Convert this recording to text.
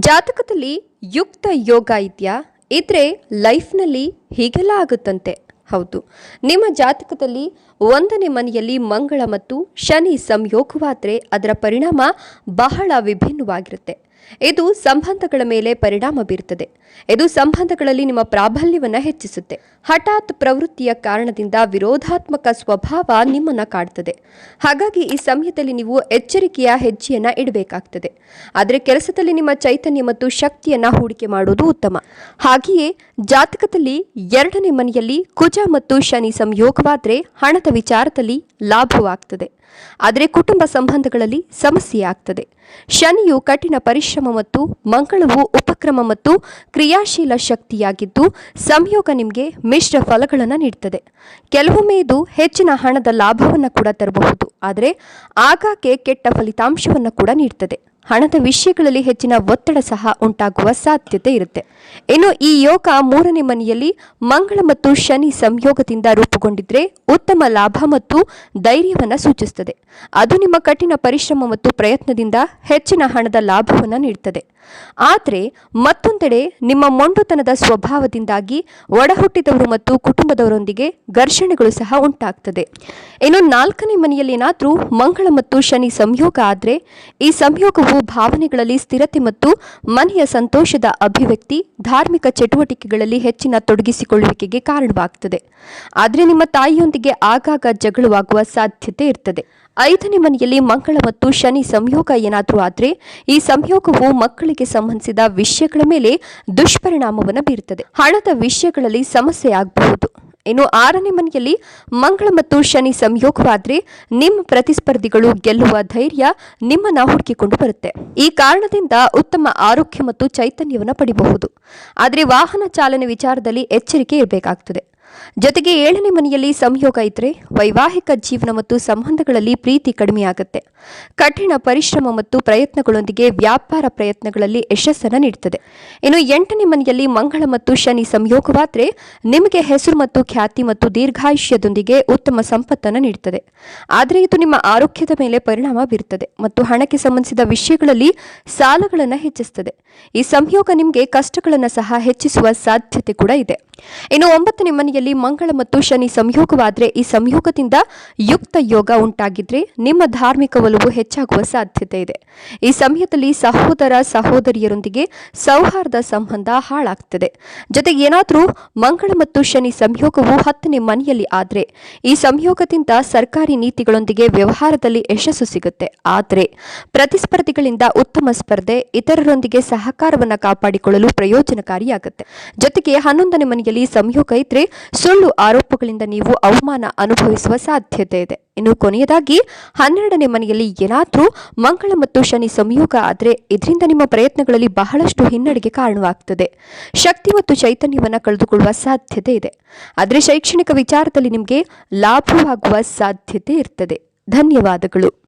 ಜಾತಕದಲ್ಲಿ ಯುಕ್ತ ಯೋಗ ಇದೆಯಾ? ಇದ್ರೆ ಲೈಫ್ನಲ್ಲಿ ಹೀಗೆಲ್ಲ ಆಗುತ್ತಂತೆ. ಹೌದು, ನಿಮ್ಮ ಜಾತಕದಲ್ಲಿ 1ನೇ ಮನೆಯಲ್ಲಿ ಮಂಗಳ ಮತ್ತು ಶನಿ ಸಂಯೋಗವಾದರೆ ಅದರ ಪರಿಣಾಮ ಬಹಳ ವಿಭಿನ್ನವಾಗಿರುತ್ತೆ. ಇದು ಸಂಬಂಧಗಳ ಮೇಲೆ ಪರಿಣಾಮ ಬೀರುತ್ತದೆ. ಇದು ಸಂಬಂಧಗಳಲ್ಲಿ ನಿಮ್ಮ ಪ್ರಾಬಲ್ಯವನ್ನು ಹೆಚ್ಚಿಸುತ್ತೆ. ಹಠಾತ್ ಪ್ರವೃತ್ತಿಯ ಕಾರಣದಿಂದ ವಿರೋಧಾತ್ಮಕ ಸ್ವಭಾವ ನಿಮ್ಮನ್ನ ಕಾಡ್ತದೆ. ಹಾಗಾಗಿ ಈ ಸಮಯದಲ್ಲಿ ನೀವು ಎಚ್ಚರಿಕೆಯ ಹೆಜ್ಜೆಯನ್ನ ಇಡಬೇಕಾಗ್ತದೆ. ಆದರೆ ಕೆಲಸದಲ್ಲಿ ನಿಮ್ಮ ಚೈತನ್ಯ ಮತ್ತು ಶಕ್ತಿಯನ್ನ ಹೂಡಿಕೆ ಮಾಡುವುದು ಉತ್ತಮ. ಹಾಗೆಯೇ ಜಾತಕದಲ್ಲಿ 2ನೇ ಮನೆಯಲ್ಲಿ ಕುಜ ಮತ್ತು ಶನಿ ಸಂಯೋಗವಾದರೆ ಹಣದ ವಿಚಾರದಲ್ಲಿ ಲಾಭವಾಗ್ತದೆ. ಆದರೆ ಕುಟುಂಬ ಸಂಬಂಧಗಳಲ್ಲಿ ಸಮಸ್ಯೆ ಆಗ್ತದೆ. ಶನಿಯು ಕಠಿಣ ಪರಿಶ್ರಮ ಮತ್ತು ಮಂಗಳವು ಉಪಕ್ರಮ ಮತ್ತು ಕ್ರಿಯಾಶೀಲ ಶಕ್ತಿಯಾಗಿದ್ದು ಸಂಯೋಗ ನಿಮಗೆ ಮಿಶ್ರ ಫಲಗಳನ್ನು ನೀಡುತ್ತದೆ. ಕೆಲವೊಮ್ಮೆ ಇದು ಹೆಚ್ಚಿನ ಹಣದ ಲಾಭವನ್ನು ಕೂಡ ತರಬಹುದು, ಆದರೆ ಆಗಾಗ್ಗೆ ಕೆಟ್ಟ ಫಲಿತಾಂಶವನ್ನು ಕೂಡ ನೀಡುತ್ತದೆ. ಹಣದ ವಿಷಯಗಳಲ್ಲಿ ಹೆಚ್ಚಿನ ಒತ್ತಡ ಸಹ ಉಂಟಾಗುವ ಸಾಧ್ಯತೆ ಇರುತ್ತೆ. ಇನ್ನು ಈ ಯೋಗ 3ನೇ ಮನೆಯಲ್ಲಿ ಮಂಗಳ ಮತ್ತು ಶನಿ ಸಂಯೋಗದಿಂದ ರೂಪುಗೊಂಡಿದ್ರೆ ಉತ್ತಮ ಲಾಭ ಮತ್ತು ಧೈರ್ಯವನ್ನು ಸೂಚಿಸುತ್ತದೆ. ಅದು ನಿಮ್ಮ ಕಠಿಣ ಪರಿಶ್ರಮ ಮತ್ತು ಪ್ರಯತ್ನದಿಂದ ಹೆಚ್ಚಿನ ಹಣದ ಲಾಭವನ್ನು ನೀಡುತ್ತದೆ. ಆದರೆ ಮತ್ತೊಂದೆಡೆ ನಿಮ್ಮ ಮೊಂಡುತನದ ಸ್ವಭಾವದಿಂದಾಗಿ ಒಡಹುಟ್ಟಿದವರು ಮತ್ತು ಕುಟುಂಬದವರೊಂದಿಗೆ ಘರ್ಷಣೆಗಳು ಸಹ ಉಂಟಾಗ್ತದೆ. ಇನ್ನು 4ನೇ ಮನೆಯಲ್ಲಿ ಏನಾದರೂ ಮಂಗಳ ಮತ್ತು ಶನಿ ಸಂಯೋಗ ಆದರೆ ಈ ಸಂಯೋಗವು ಭಾವನೆಗಳಲ್ಲಿ ಸ್ಥಿರತೆ ಮತ್ತು ಮನೆಯ ಸಂತೋಷದ ಅಭಿವ್ಯಕ್ತಿ, ಧಾರ್ಮಿಕ ಚಟುವಟಿಕೆಗಳಲ್ಲಿ ಹೆಚ್ಚಿನ ತೊಡಗಿಸಿಕೊಳ್ಳುವಿಕೆಗೆ ಕಾರಣವಾಗುತ್ತದೆ. ಆದರೆ ನಿಮ್ಮ ತಾಯಿಯೊಂದಿಗೆ ಆಗಾಗ ಜಗಳವಾಗುವ ಸಾಧ್ಯತೆ ಇರ್ತದೆ. 5ನೇ ಮನೆಯಲ್ಲಿ ಮಂಗಳ ಮತ್ತು ಶನಿ ಸಂಯೋಗ ಏನಾದರೂ ಆದರೆ ಈ ಸಂಯೋಗವು ಮಕ್ಕಳಿಗೆ ಸಂಬಂಧಿಸಿದ ವಿಷಯಗಳ ಮೇಲೆ ದುಷ್ಪರಿಣಾಮವನ್ನು ಬೀರುತ್ತದೆ. ಹಣದ ವಿಷಯಗಳಲ್ಲಿ ಸಮಸ್ಯೆ ಆಗಬಹುದು. ಇನ್ನು 6ನೇ ಮನೆಯಲ್ಲಿ ಮಂಗಳ ಮತ್ತು ಶನಿ ಸಂಯೋಗವಾದರೆ ನಿಮ್ಮ ಪ್ರತಿಸ್ಪರ್ಧಿಗಳು ಗೆಲ್ಲುವ ಧೈರ್ಯ ನಿಮ್ಮನ್ನ ಹುಡುಕಿಕೊಂಡು ಬರುತ್ತೆ. ಈ ಕಾರಣದಿಂದ ಉತ್ತಮ ಆರೋಗ್ಯ ಮತ್ತು ಚೈತನ್ಯವನ್ನು ಪಡೆಯಬಹುದು. ಆದರೆ ವಾಹನ ಚಾಲನೆ ವಿಚಾರದಲ್ಲಿ ಎಚ್ಚರಿಕೆ ಇರಬೇಕಾಗ್ತದೆ. ಜೊತೆಗೆ 7ನೇ ಮನೆಯಲ್ಲಿ ಸಂಯೋಗ ಇದ್ರೆ ವೈವಾಹಿಕ ಜೀವನ ಮತ್ತು ಸಂಬಂಧಗಳಲ್ಲಿ ಪ್ರೀತಿ ಕಡಿಮೆಯಾಗುತ್ತೆ. ಕಠಿಣ ಪರಿಶ್ರಮ ಮತ್ತು ಪ್ರಯತ್ನಗಳೊಂದಿಗೆ ವ್ಯಾಪಾರ ಪ್ರಯತ್ನಗಳಲ್ಲಿ ಯಶಸ್ಸನ್ನು ನೀಡುತ್ತದೆ. ಇನ್ನು 8ನೇ ಮನೆಯಲ್ಲಿ ಮಂಗಳ ಮತ್ತು ಶನಿ ಸಂಯೋಗವಾದರೆ ನಿಮಗೆ ಹೆಸರು ಮತ್ತು ಖ್ಯಾತಿ ಮತ್ತು ದೀರ್ಘಾಯುಷ್ಯದೊಂದಿಗೆ ಉತ್ತಮ ಸಂಪತ್ತನ್ನು ನೀಡುತ್ತದೆ. ಆದರೆ ಇದು ನಿಮ್ಮ ಆರೋಗ್ಯದ ಮೇಲೆ ಪರಿಣಾಮ ಬೀರುತ್ತದೆ ಮತ್ತು ಹಣಕ್ಕೆ ಸಂಬಂಧಿಸಿದ ವಿಷಯಗಳಲ್ಲಿ ಸಾಲಗಳನ್ನು ಹೆಚ್ಚಿಸುತ್ತದೆ. ಈ ಸಂಯೋಗ ನಿಮಗೆ ಕಷ್ಟಗಳನ್ನು ಸಹ ಹೆಚ್ಚಿಸುವ ಸಾಧ್ಯತೆ ಕೂಡ ಇದೆ. ಇನ್ನು 9ನೇ ಮನೆಯಲ್ಲಿ ಮಂಗಳ ಮತ್ತು ಶನಿ ಸಂಯೋಗವಾದರೆ ಈ ಸಂಯೋಗದಿಂದ ಯುಕ್ತ ಯೋಗ ಉಂಟಾಗಿದ್ರೆ ನಿಮ್ಮ ಧಾರ್ಮಿಕ ಒಲವು ಹೆಚ್ಚಾಗುವ ಸಾಧ್ಯತೆ ಇದೆ. ಈ ಸಮಯದಲ್ಲಿ ಸಹೋದರ ಸಹೋದರಿಯರೊಂದಿಗೆ ಸೌಹಾರ್ದ ಸಂಬಂಧ ಹಾಳಾಗ್ತದೆ. ಜೊತೆಗೆ ಏನಾದರೂ ಮಂಗಳ ಮತ್ತು ಶನಿ ಸಂಯೋಗವು 10ನೇ ಮನೆಯಲ್ಲಿ ಆದರೆ ಈ ಸಂಯೋಗದಿಂದ ಸರ್ಕಾರಿ ನೀತಿಗಳೊಂದಿಗೆ ವ್ಯವಹಾರದಲ್ಲಿ ಯಶಸ್ಸು ಸಿಗುತ್ತೆ. ಆದರೆ ಪ್ರತಿಸ್ಪರ್ಧಿಗಳಿಂದ ಉತ್ತಮ ಸ್ಪರ್ಧೆ ಇತರರೊಂದಿಗೆ ಸಹಕಾರವನ್ನು ಕಾಪಾಡಿಕೊಳ್ಳಲು ಪ್ರಯೋಜನಕಾರಿಯಾಗುತ್ತೆ. ಜೊತೆಗೆ 11ನೇ ಮನೆಯಲ್ಲಿ ಸಂಯೋಗ ಇದ್ರೆ ಸುಳ್ಳು ಆರೋಪಗಳಿಂದ ನೀವು ಅವಮಾನ ಅನುಭವಿಸುವ ಸಾಧ್ಯತೆ ಇದೆ. ಇನ್ನು ಕೊನೆಯದಾಗಿ 12ನೇ ಮನೆಯಲ್ಲಿ ಏನಾದರೂ ಮಂಗಳ ಮತ್ತು ಶನಿ ಸಂಯೋಗ ಆದರೆ ಇದರಿಂದ ನಿಮ್ಮ ಪ್ರಯತ್ನಗಳಲ್ಲಿ ಬಹಳಷ್ಟು ಹಿನ್ನಡೆಗೆ ಕಾರಣವಾಗ್ತದೆ. ಶಕ್ತಿ ಮತ್ತು ಚೈತನ್ಯವನ್ನು ಕಳೆದುಕೊಳ್ಳುವ ಸಾಧ್ಯತೆ ಇದೆ. ಆದರೆ ಶೈಕ್ಷಣಿಕ ವಿಚಾರದಲ್ಲಿ ನಿಮಗೆ ಲಾಭವಾಗುವ ಸಾಧ್ಯತೆ ಇರ್ತದೆ. ಧನ್ಯವಾದಗಳು.